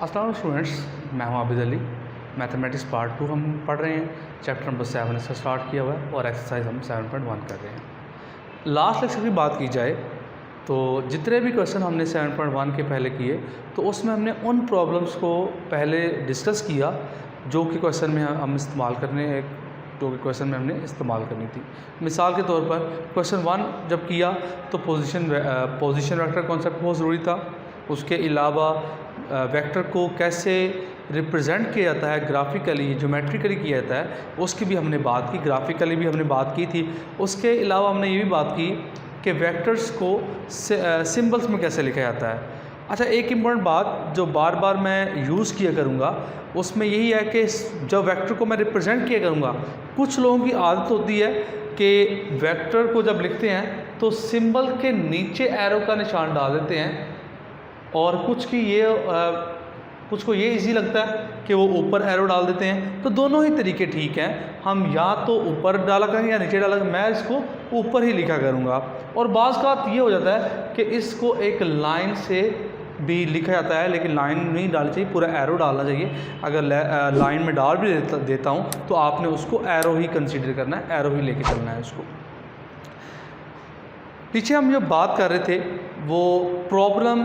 अस्सलाम स्टूडेंट्स, मैं हूं आबिद अली। मैथमेटिक्स पार्ट 2 हम पढ़ रहे हैं। चैप्टर नंबर 7 इसका स्टार्ट किया हुआ है और एक्सरसाइज हम 7.1 कर रहे हैं। लास्ट लेक्चर की बात की जाए तो जितने भी क्वेश्चन हमने 7.1 के पहले किए तो उसमें हमने उन प्रॉब्लम्स को पहले डिस्कस किया जो कि क्वेश्चन में हम इस्तेमाल करने जो कि क्वेश्चन में हमने इस्तेमाल करनी थी। मिसाल के तौर पर क्वेश्चन 1 जब किया तो पोजीशन वेक्टर कॉन्सेप्ट बहुत ज़रूरी था। उसके अलावा वेक्टर को कैसे रिप्रेजेंट किया जाता है, ग्राफिकली ज्योमेट्रिकली किया जाता है, उसकी भी हमने बात की। ग्राफिकली भी हमने बात की थी। उसके अलावा हमने ये भी बात की कि वेक्टर्स को सिंबल्स में कैसे लिखा जाता है। अच्छा, एक इम्पॉर्टेंट बात जो बार बार मैं यूज़ किया करूँगा उसमें यही है कि जब वेक्टर को मैं रिप्रेजेंट किया करूँगा, कुछ लोगों की आदत होती है कि वेक्टर को जब लिखते हैं तो सिंबल के नीचे एरो का निशान डाल देते हैं और कुछ को ये इजी लगता है कि वो ऊपर एरो डाल देते हैं। तो दोनों ही तरीके ठीक हैं। हम या तो ऊपर डाला करेंगे या नीचे डाला करेंगे। मैं इसको ऊपर ही लिखा करूँगा। और बाज़ का ये हो जाता है कि इसको एक लाइन से भी लिखा जाता है, लेकिन लाइन नहीं डालनी चाहिए, पूरा एरो डालना चाहिए। अगर लाइन में डाल भी देता हूँ तो आपने उसको एरो ही कंसीडर करना है, एरो ही लेके चलना है उसको। पीछे हम जो बात कर रहे थे वो प्रॉब्लम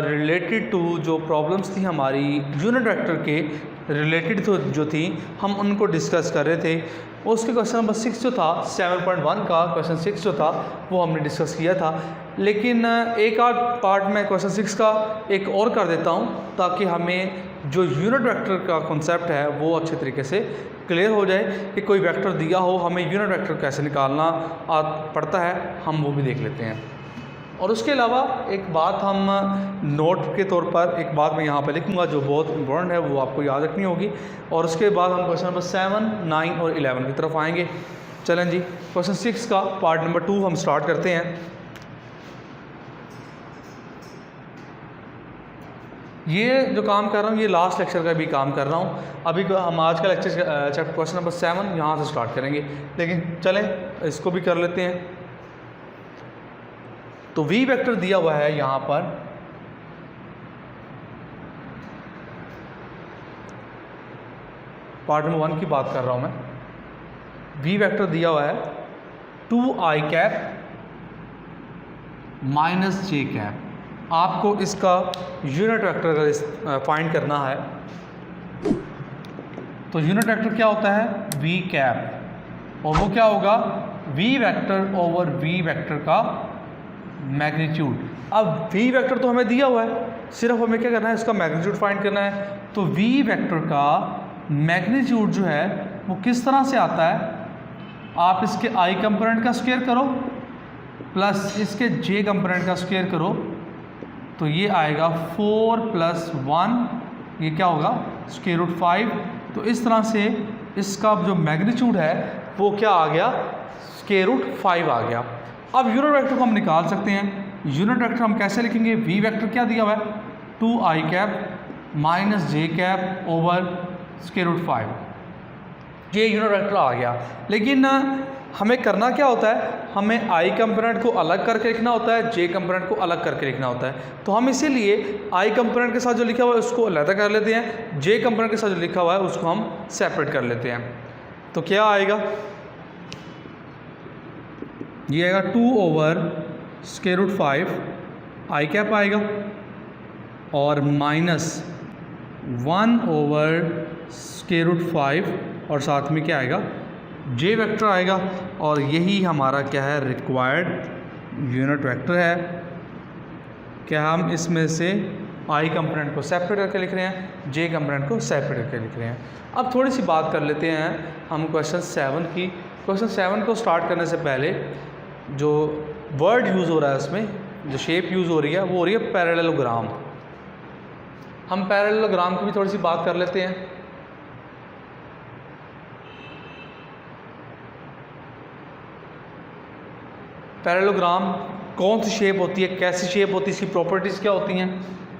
रिलेटेड टू जो प्रॉब्लम्स थी हमारी यूनिट वेक्टर के रिलेटेड तो जो थी हम उनको डिस्कस कर रहे थे। उसके क्वेश्चन नंबर 6 जो था 7.1 का क्वेश्चन 6 जो था वो हमने डिस्कस किया था। लेकिन एक आध पार्ट में क्वेश्चन 6 का एक और कर देता हूँ ताकि हमें जो यूनिट वेक्टर का कॉन्सेप्ट है वो अच्छे तरीके से क्लियर हो जाए कि कोई वेक्टर दिया हो, हमें यूनिट वेक्टर कैसे निकालना पड़ता है, हम वो भी देख लेते हैं। और उसके अलावा एक बात हम नोट के तौर पर एक बात मैं यहाँ पर लिखूँगा जो बहुत इंपॉर्टेंट है, वो आपको याद रखनी होगी। और उसके बाद हम क्वेश्चन नंबर 7, 9 और 11 की तरफ आएंगे। चलें जी, क्वेश्चन 6 का पार्ट नंबर 2 हम स्टार्ट करते हैं। ये जो काम कर रहा हूँ ये लास्ट लेक्चर का भी काम कर रहा हूँ। अभी हम आज का लेक्चर चैप्टर क्वेश्चन नंबर 7 यहाँ से स्टार्ट करेंगे, लेकिन चलें इसको भी कर लेते हैं। तो वी वेक्टर दिया हुआ है यहाँ पर, पार्ट नंबर 1 की बात कर रहा हूँ मैं। वी वेक्टर दिया हुआ है 2i कैप माइनस जे कैप। आपको इसका यूनिट वेक्टर का फाइंड करना है। तो यूनिट वेक्टर क्या होता है? वी कैप, और वो क्या होगा? V vector over V vector का मैग्नीट्यूड। अब वी वेक्टर तो हमें दिया हुआ है, सिर्फ हमें क्या करना है, इसका मैग्नीट्यूड फाइंड करना है। तो वी वेक्टर का मैग्नीट्यूड जो है वो किस तरह से आता है? आप इसके आई कंपोनेंट का स्क्वायर करो प्लस इसके जे कंपोनेंट का स्क्वायर करो तो ये आएगा 4 + 1, ये क्या होगा? √5। तो इस तरह से इसका जो मैग्नीट्यूड है वो क्या आ गया? √5 आ गया। अब यूनिट वेक्टर को हम निकाल सकते हैं। यूनिट वेक्टर हम कैसे लिखेंगे? वी वेक्टर क्या दिया हुआ है? 2i कैप माइनस जे कैप ओवर √5। ये यूनिट वेक्टर आ गया। लेकिन हमें करना क्या होता है? हमें आई कंपोनेंट को अलग करके लिखना होता है, जे कंपोनेंट को अलग करके लिखना होता है। तो हम इसीलिए आई कंपोनेंट के साथ जो लिखा हुआ है उसको अलग कर लेते हैं, जे कंपोनेंट के साथ जो लिखा हुआ है उसको हम सेपरेट कर लेते हैं। तो क्या आएगा? ये आएगा 2 ओवर √5 आई कैप आएगा और माइनस 1 ओवर √5 और साथ में क्या आएगा? जे वेक्टर आएगा। और यही हमारा क्या है? रिक्वायर्ड यूनिट वेक्टर है। क्या हम इसमें से आई कंपोनेंट को सेपरेट करके लिख रहे हैं, जे कंपोनेंट को सेपरेट करके लिख रहे हैं। अब थोड़ी सी बात कर लेते हैं हम क्वेश्चन 7 की। क्वेश्चन 7 को स्टार्ट करने से पहले जो वर्ड यूज़ हो रहा है उसमें जो शेप यूज़ हो रही है वो हो रही है पैरेललोग्राम। हम पैरेललोग्राम की भी थोड़ी सी बात कर लेते हैं। पैरेललोग्राम कौन सी शेप होती है, कैसी शेप होती है, इसकी प्रॉपर्टीज़ क्या होती हैं,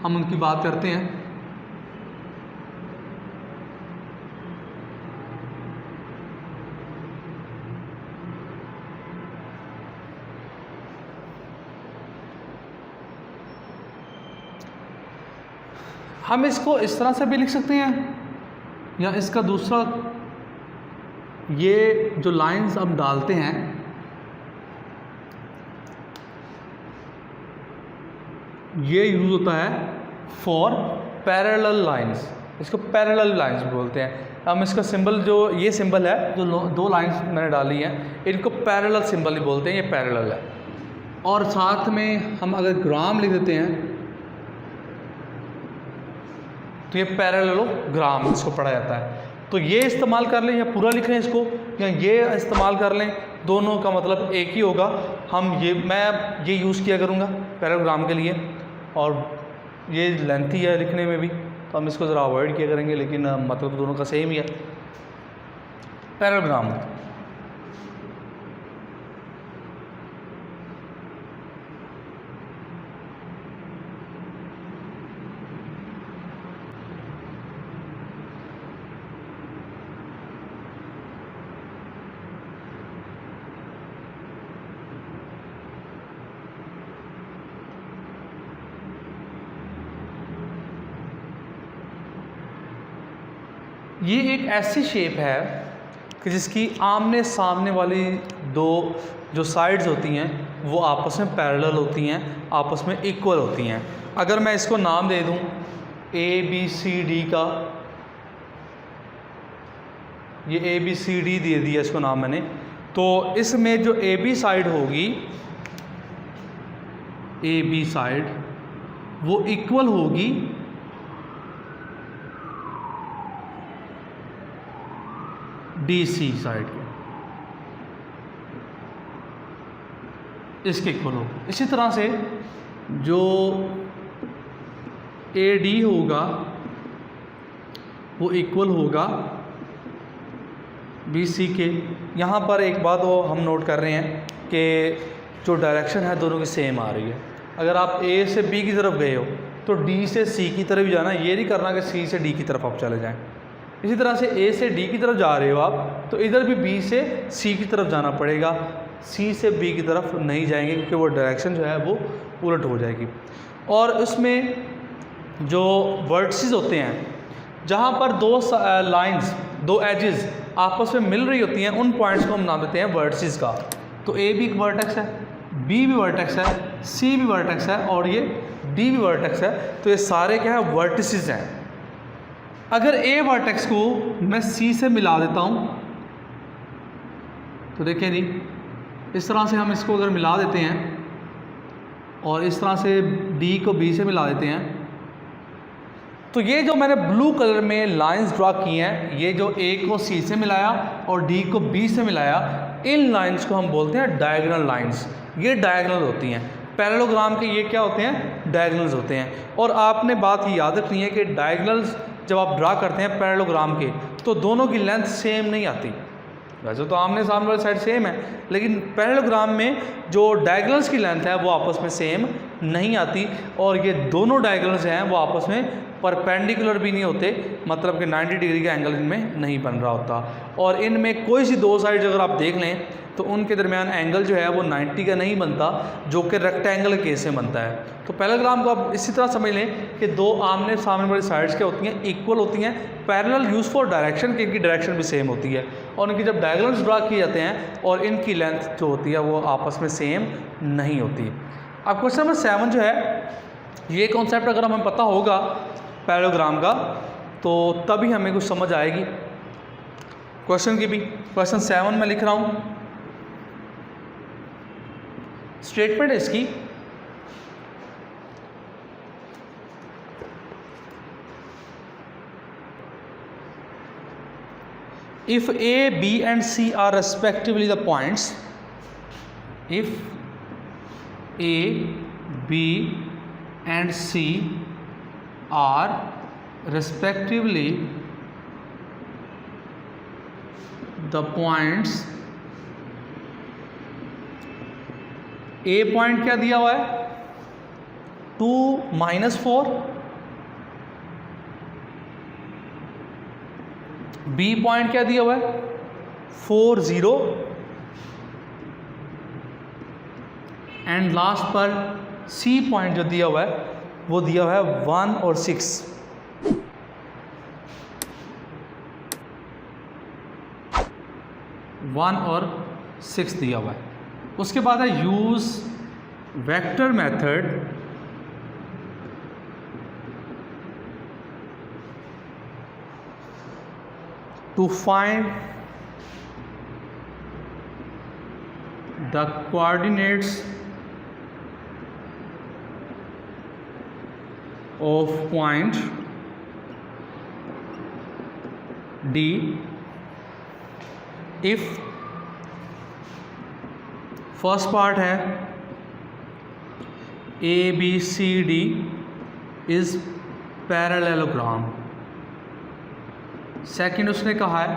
हम उनकी बात करते हैं। हम इसको इस तरह से भी लिख सकते हैं, या इसका दूसरा, ये जो लाइंस हम डालते हैं ये यूज़ होता है फॉर पैरेलल लाइंस, इसको पैरेलल लाइंस बोलते हैं। हम इसका सिंबल, जो ये सिंबल है, जो दो लाइंस मैंने डाली हैं, इनको पैरेलल सिंबल ही बोलते हैं, ये पैरेलल है। और साथ में हम अगर ग्राम लिख देते हैं तो ये पैरेललोग्राम इसको पढ़ा जाता है। तो ये इस्तेमाल कर लें या पूरा लिख लें इसको, या ये इस्तेमाल कर लें, दोनों का मतलब एक ही होगा। मैं ये यूज़ किया करूँगा पैरेललोग्राम के लिए, और ये लेंथी है लिखने में भी, तो हम इसको ज़रा अवॉइड किया करेंगे, लेकिन मतलब तो दोनों का सेम ही है, पैरेललोग्राम। ये एक ऐसी शेप है कि जिसकी आमने सामने वाली दो जो साइड्स होती हैं वो आपस में पैरेलल होती हैं, आपस में इक्वल होती हैं। अगर मैं इसको नाम दे दूं ABCD का, ये ABCD दे दिया इसको नाम मैंने, तो इसमें जो AB साइड होगी, AB साइड वो इक्वल होगी DC साइड के, इसके इक्वल होगा। इसी तरह से जो AD होगा वो इक्वल होगा BC के। यहाँ पर एक बात वो हम नोट कर रहे हैं कि जो डायरेक्शन है दोनों की सेम आ रही है। अगर आप A से B की तरफ गए हो तो D से C की तरफ जाना, ये नहीं करना कि C से D की तरफ आप चले जाएं। इसी तरह से A से D की तरफ जा रहे हो आप, तो इधर भी B से C की तरफ जाना पड़ेगा, C से B की तरफ नहीं जाएंगे, क्योंकि वो डायरेक्शन जो है वो उलट हो जाएगी। और उसमें जो वर्टिसेस होते हैं, जहाँ पर दो लाइंस, दो एजेस आपस में मिल रही होती हैं, उन पॉइंट्स को हम नाम देते हैं वर्टिसेस का। तो A भी एक वर्टेक्स है, B भी वर्टेक्स है, C भी वर्टेक्स है, और ये D भी वर्टेक्स है। तो ये सारे क्या है, वर्टिसेस हैं। अगर A वर्टेक्स को मैं C से मिला देता हूँ, तो देखिए जी, इस तरह से हम इसको अगर मिला देते हैं और इस तरह से D को B से मिला देते हैं, तो ये जो मैंने ब्लू कलर में लाइंस ड्रा की हैं, ये जो A को C से मिलाया और D को B से मिलाया, इन लाइंस को हम बोलते हैं डायगोनल लाइंस। ये डायगोनल होती हैं। पैरेललोग्राम के ये क्या होते हैं, डायगोनल्स होते हैं। और आपने बात ये याद रखनी है कि डायगोनल्स जब आप ड्रा करते हैं पैरेललोग्राम के, तो दोनों की लेंथ सेम नहीं आती। वैसे तो आमने सामने वाली साइड सेम है, लेकिन पैरेललोग्राम में जो डायगोनल्स की लेंथ है वो आपस में सेम नहीं आती। और ये दोनों डायगोनल्स हैं वो आपस में परपेंडिकुलर भी नहीं होते, मतलब कि 90 डिग्री का एंगल इनमें नहीं बन रहा होता। और इनमें कोई सी दो साइड्स अगर आप देख लें तो उनके दरमियान एंगल जो है वो 90 का नहीं बनता, जो कि रेक्टेंगल केस में बनता है। तो पैरेललोग्राम को आप इसी तरह समझ लें कि दो आमने सामने वाली साइड्स क्या होती हैं, इक्वल होती हैं। पैरेलल यूज़ फॉर डायरेक्शन, कि इनकी डायरेक्शन भी सेम होती है, और इनकी जब डायगोनल्स ड्रा किए जाते हैं और इनकी लेंथ जो होती है वो आपस में सेम नहीं होती। अब क्वेश्चन नंबर 7 जो है, ये कॉन्सेप्ट अगर हमें पता होगा पैरेललोग्राम का, तो तभी हमें कुछ समझ आएगी क्वेश्चन की भी। क्वेश्चन 7 में लिख रहा हूँ, स्टेटमेंट है इसकी, if A, B and C are respectively the points, if A, B and C are respectively the points, A point क्या दिया हुआ है 2 - 4, B पॉइंट क्या दिया हुआ है 4 0, एंड लास्ट पर C पॉइंट जो दिया हुआ है वो दिया हुआ है 1 और 6। 1 और 6 दिया हुआ है। उसके बाद है use vector method to find the coordinates of point D if first part है ABCD इज पैरेललोग्राम। सेकंड उसने कहा है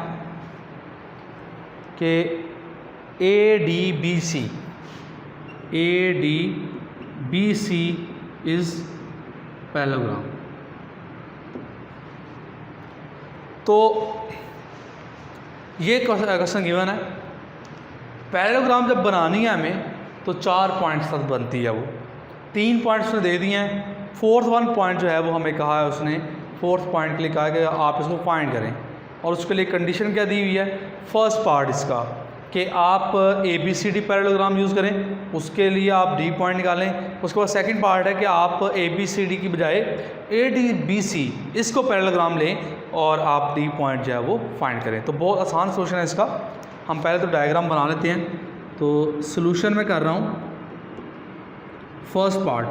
कि ADBC इज पैरेललोग्राम। तो ये क्वेश्चन गिवन है। पैरेललोग्राम जब बनानी है हमें तो 4 पॉइंट्स तक बनती है। वो 3 पॉइंट्स उसने दे दिए हैं। फोर्थ वन पॉइंट जो है वो हमें कहा है उसने, फोर्थ पॉइंट के लिए कहा है कि आप इसको फाइंड करें, और उसके लिए कंडीशन क्या दी हुई है, फर्स्ट पार्ट इसका कि आप ABCD पैरेललोग्राम यूज़ करें, उसके लिए आप D पॉइंट निकालें। उसके बाद सेकंड पार्ट है कि आप ABCD की बजाय ADBC इसको पैरेललोग्राम लें और आप D पॉइंट जो है वो फाइंड करें। तो बहुत आसान सोल्यूशन है इसका। हम पहले तो डायग्राम बना लेते हैं। तो सोल्यूशन में कर रहा हूँ फर्स्ट पार्ट,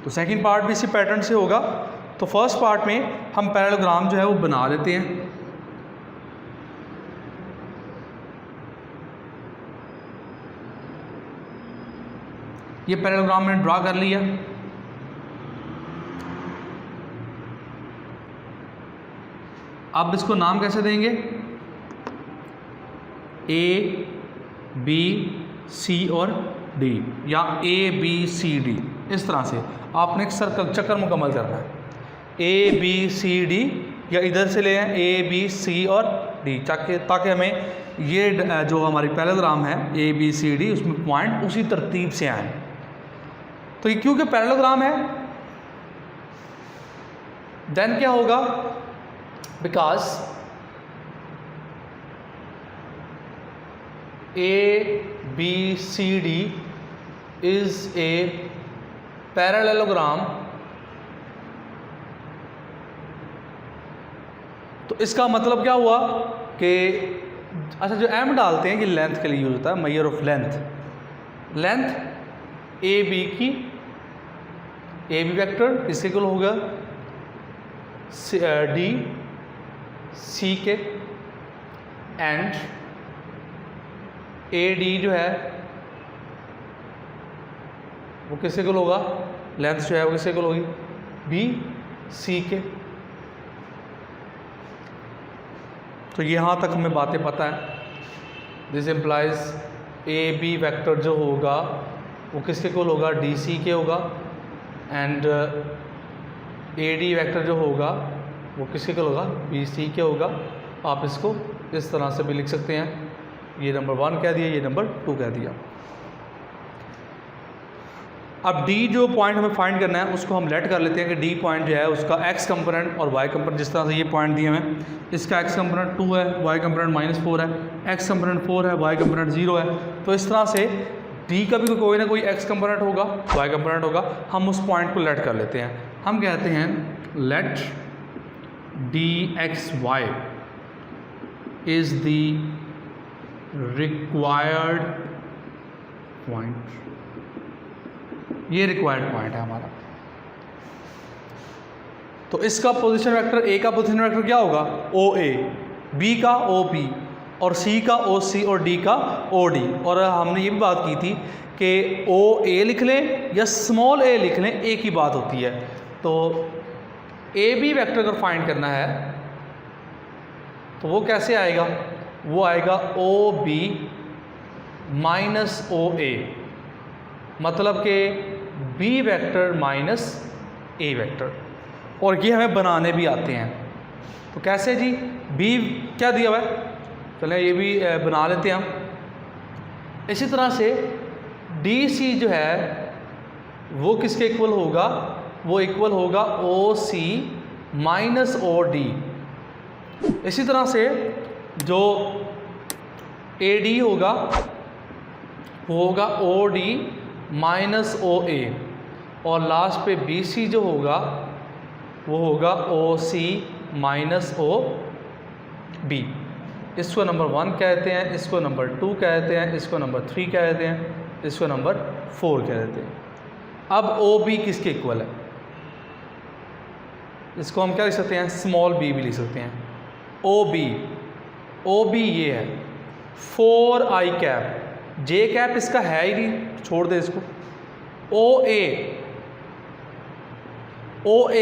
तो सेकंड पार्ट भी इसी पैटर्न से होगा। तो फर्स्ट पार्ट में हम पैरेललोग्राम जो है वो बना लेते हैं। ये पैरेललोग्राम मैंने ड्रा कर लिया। अब इसको नाम कैसे देंगे, A, B, C और D, या ABCD, इस तरह से आपने एक सर्कल चक्कर मुकम्मल करना है। ABCD या इधर से ले आए ABC और D, ताकि हमें ये जो हमारी पैरेललोग्राम है ABCD उसमें पॉइंट उसी तरतीब से आए। तो ये क्योंकि पैरेललोग्राम है देन क्या होगा, because ABCD is a parallelogram। तो इसका मतलब क्या हुआ कि अच्छा जो M डालते हैं कि लेंथ के लिए यूज होता है, मेजर ऑफ लेंथ AB की, AB वेक्टर किसके इक्वल होगा D C के, एंड AD जो है वो किसके इक्वल होगा, लेंथ जो है वो किसके इक्वल होगी BC के। तो यहाँ तक हमें बातें पता है। दिस इम्प्लाइज AB वेक्टर जो होगा वो किसके इक्वल होगा, DC के होगा, एंड AD वेक्टर जो होगा वो किसके इक्वल होगा, BC के होगा। आप इसको इस तरह से भी लिख सकते हैं, ये नंबर 1 कह दिया, ये नंबर 2 कह दिया। अब D जो पॉइंट हमें फाइंड करना है उसको हम लेट कर लेते हैं कि D पॉइंट जो है उसका X कंपोनेंट और Y कंपोनेंट, जिस तरह से ये पॉइंट दिए हैं, इसका X कंपोनेंट 2 है, Y कंपोनेंट -4 है, X कंपोनेंट 4 है, Y कंपोनेंट 0 है। तो इस तरह से D का भी कोई ना कोई X कंपोनेंट होगा, Y कंपोनेंट होगा। हम उस पॉइंट को लेट कर लेते हैं। हम कहते हैं let DXY is the required point. ये रिक्वायर्ड पॉइंट है हमारा। तो इसका पोजीशन वेक्टर, A का पोजीशन वेक्टर क्या होगा OA, B का OB, और C का OC और D का OD। और हमने ये भी बात की थी कि OA लिख लें या स्मॉल a लिख लें, एक ही बात होती है। तो AB वेक्टर अगर फाइंड करना है तो वो कैसे आएगा, वो आएगा OB माइनस OA, मतलब कि B vector minus A vector. और ये हमें बनाने भी आते हैं। तो कैसे जी, B क्या दिया हुआ है, चलें ये भी बना लेते हैं हम। इसी तरह से DC जो है वो किसके इक्वल होगा, वो इक्वल होगा OC माइनस OD। इसी तरह से जो ए डी होगा, वो होगा ओ डी माइनस ओ ए, और लास्ट पे बी सी जो होगा वो होगा ओ सी माइनस ओ बी। इसको नंबर 1 कहते हैं, इसको नंबर 2 कहते हैं, इसको नंबर 3 कहते हैं, इसको नंबर 4 कहते हैं। अब ओ बी किसके इक्वल है? इसको हम क्या लिख सकते हैं? स्मॉल बी भी लिख सकते हैं। ओ बी ये है 4i कैप, जे कैप इसका है ही नहीं, छोड़ दे इसको। ओ ए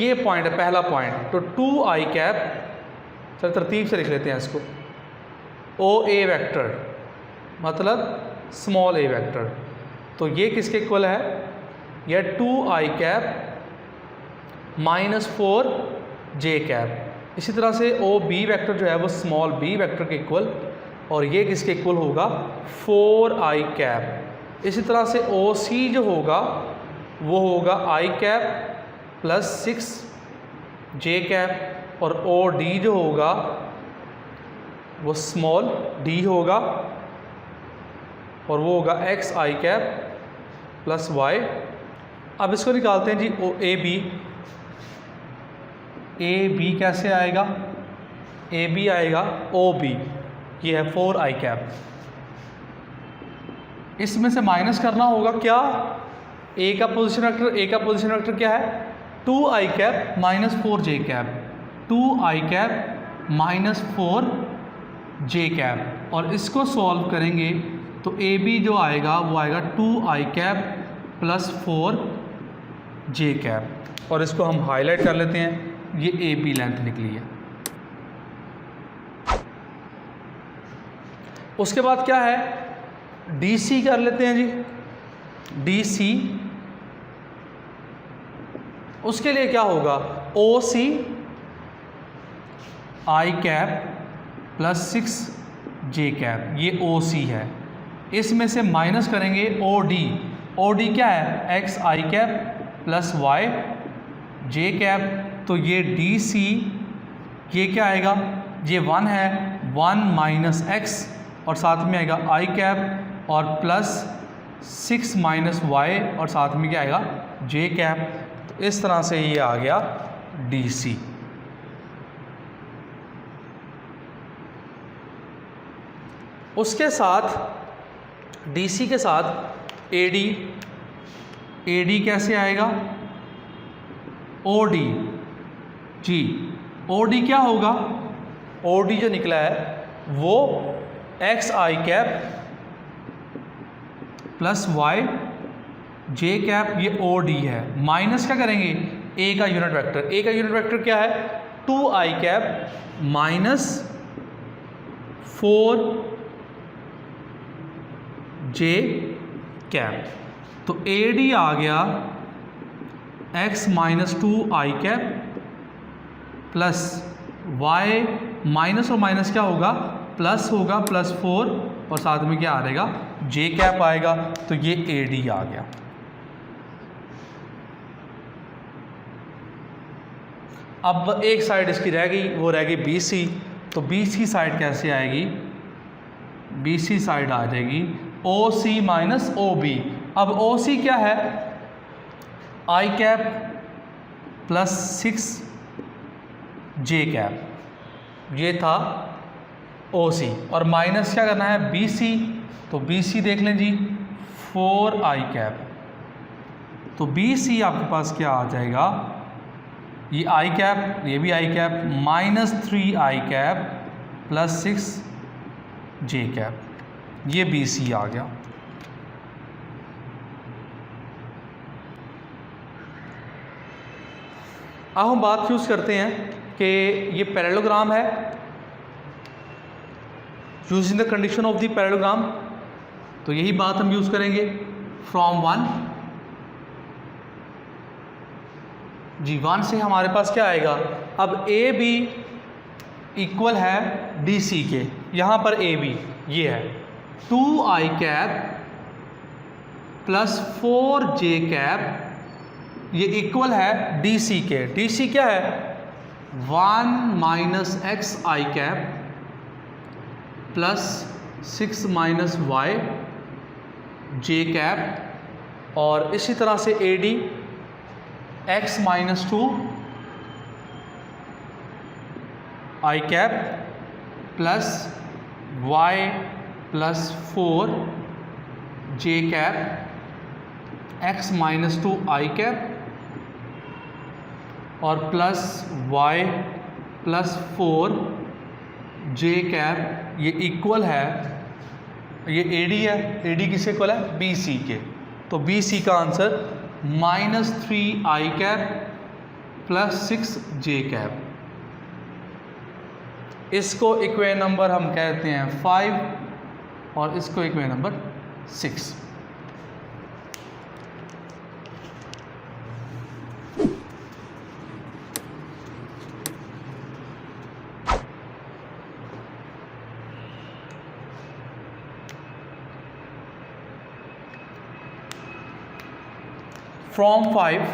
ये पॉइंट है, पहला पॉइंट, तो 2i कैप, चल तरतीब से लिख लेते हैं इसको। ओ ए वैक्टर मतलब स्मॉल ए वैक्टर, तो ये किसके इक्वल है? यह 2i cap minus 4j cap. इसी तरह से ओ बी वैक्टर जो है वो स्मॉल बी वैक्टर के इक्वल, और ये किसके इक्वल होगा? 4i cap. इसी तरह से ओ सी जो होगा वो होगा i cap plus 6j cap, और ओ डी जो होगा वो स्मॉल डी होगा, और वो होगा xi कैप प्लस y। अब इसको निकालते हैं जी, ओ ए बी कैसे आएगा? ए बी आएगा ओ बी, ये है 4i कैप। इसमें से माइनस करना होगा क्या? ए का पोजीशन वेक्टर क्या है? 2i cap minus 4j cap, 2i cap minus 4j cap, और इसको सॉल्व करेंगे तो ए बी जो आएगा वो आएगा 2i cap plus 4j cap, और इसको हम हाईलाइट कर लेते हैं, ये ए बी लेंथ निकली है। उसके बाद क्या है? डी सी कर लेते हैं जी, डी सी। उसके लिए क्या होगा? ओ सी आई कैप प्लस 6j कैप, ये ओ सी है। इसमें से माइनस करेंगे ओ डी क्या है? xi cap plus yj cap, तो ये डी सी ये क्या आएगा? ये 1 है, 1 माइनस x, और साथ में आएगा i कैप और प्लस 6 माइनस y, और साथ में क्या आएगा? j cap. तो इस तरह से ये आ गया डी सी। उसके साथ डी सी के साथ ए डी कैसे आएगा? O D G, O D क्या होगा? ओ डी जो निकला है वो xi cap plus yj cap, ये ओ डी है। माइनस क्या करेंगे? ए का यूनिट वेक्टर क्या है? 2i cap minus 4j cap, तो ए डी आ गया x minus 2i cap plus y, minus और माइनस क्या होगा? प्लस होगा, प्लस 4, और साथ में क्या आ जाएगा? j कैप आएगा, तो ये ए डी आ गया। अब एक साइड इसकी रह गई, वो रह गई बी सी। तो बी सी साइड कैसे आएगी? बी सी साइड आ जाएगी ओ सी माइनस ओ बी। अब ओ सी क्या है? आई कैप प्लस 6j कैप, ये था ओ सी, और माइनस क्या करना है? B C. तो बी सी देख लें जी, 4i कैप, तो बी सी आपके पास क्या आ जाएगा? ये i कैप, ये भी i cap, minus 3i cap plus 6j cap, ये बी सी आ गया। अब हम बात यूज़ करते हैं कि ये पैरेललोग्राम है, using the condition of the parallelogram. तो यही बात हम यूज़ करेंगे फ्रॉम 1 जी। 1 से हमारे पास क्या आएगा? अब ए बी इक्वल है डी सी के, यहाँ पर ए बी ये है 2i cap plus 4j cap, ये इक्वल है डी सी के। डी सी क्या है? 1 minus xi cap plus 6 minus Y J cap, और इसी तरह से A D X minus 2 I cap plus Y plus 4 J cap X minus 2 I cap और plus Y plus 4 J cap, ये equal है, ये ए डी है, A D किसके इक्वल है, बी सी के। तो बी सी का answer -3 I cap plus 6 J cap. इसको इक्वेशन नंबर हम कहते हैं 5 और इसको equation number 6। From 5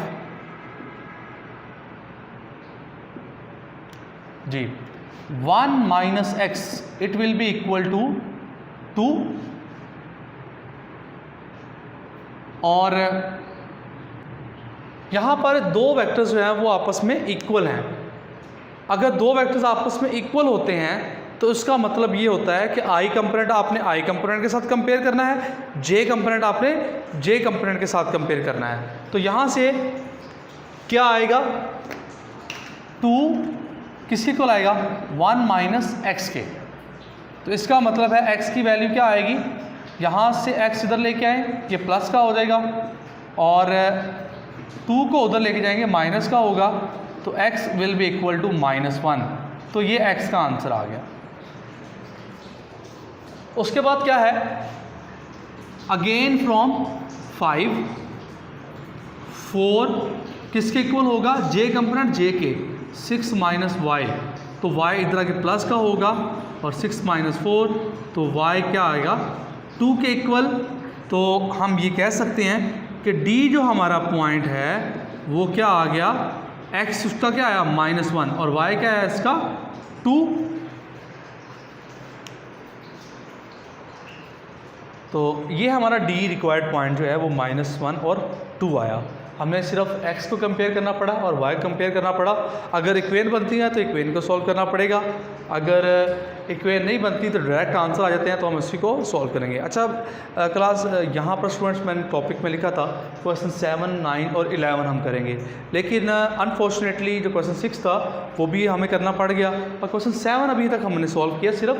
G 1 minus x it will be equal to 2, और यहाँ पर दो वेक्टर्स जो हैं वो आपस में इक्वल हैं। अगर दो वेक्टर्स आपस में इक्वल होते हैं तो इसका मतलब ये होता है कि आई कंपोनेंट आपने आई कंपोनेंट के साथ कंपेयर करना है, जे कंपोनेंट आपने जे कंपोनेंट के साथ कंपेयर करना है। तो यहाँ से क्या आएगा, 2 किसके इक्वल आएगा, 1 माइनस एक्स के। तो इसका मतलब है एक्स की वैल्यू क्या आएगी, यहाँ से एक्स इधर लेके आए ये प्लस का हो जाएगा, और 2 को उधर लेके जाएंगे माइनस का होगा, तो x will be equal to -1। तो ये एक्स का आंसर आ गया। उसके बाद क्या है, अगेन फ्रॉम 5 4 किसके इक्वल होगा, जे कंपोनेंट जे के, 6 माइनस वाई, तो वाई इधर आके प्लस का होगा, और 6 माइनस 4 तो वाई क्या आएगा 2 के इक्वल। तो हम ये कह सकते हैं कि डी जो हमारा पॉइंट है वो क्या आ गया, एक्स उसका क्या आया -1 और वाई क्या है इसका 2। तो ये हमारा डी रिक्वायर्ड पॉइंट जो है वो -1 और 2 आया। हमें सिर्फ x को कंपेयर करना पड़ा और y कंपेयर करना पड़ा। अगर इक्वेशन बनती है तो इक्वेशन को सॉल्व करना पड़ेगा, अगर इक्वेशन नहीं बनती तो डायरेक्ट आंसर आ जाते हैं, तो हम इसी को सॉल्व करेंगे। अच्छा क्लास यहाँ पर स्टूडेंट्स मैंने टॉपिक में लिखा था क्वेश्चन 7, 9 और 11 हम करेंगे, लेकिन अनफॉर्चुनेटली जो क्वेश्चन 6 था वो भी हमें करना पड़ गया, और क्वेश्चन 7 अभी तक हमने सॉल्व किया। सिर्फ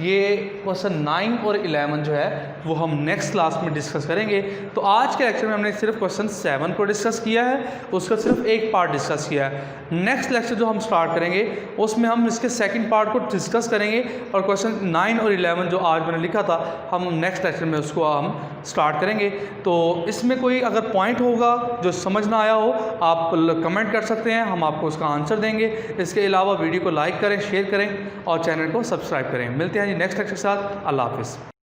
ये क्वेश्चन 9 और 11 जो है वो हम नेक्स्ट क्लास में डिस्कस करेंगे। तो आज के लेक्चर में हमने सिर्फ क्वेश्चन 7 को डिस्कस किया है, उसका सिर्फ एक पार्ट डिस्कस किया है। नेक्स्ट लेक्चर जो हम स्टार्ट करेंगे उसमें हम इसके सेकंड पार्ट को डिस्कस करेंगे, और क्वेश्चन 9 और 11 जो आज मैंने लिखा था हम नेक्स्ट लेक्चर में उसको हम स्टार्ट करेंगे। तो इसमें कोई अगर पॉइंट होगा जो समझ ना आया हो आप कमेंट कर सकते हैं, हम आपको उसका आंसर देंगे। इसके अलावा वीडियो को लाइक करें, शेयर करें और चैनल को सब्सक्राइब करें। मिलते हैं जी नेक्स्ट लेक्चर के साथ। अल्लाह हाफिज़।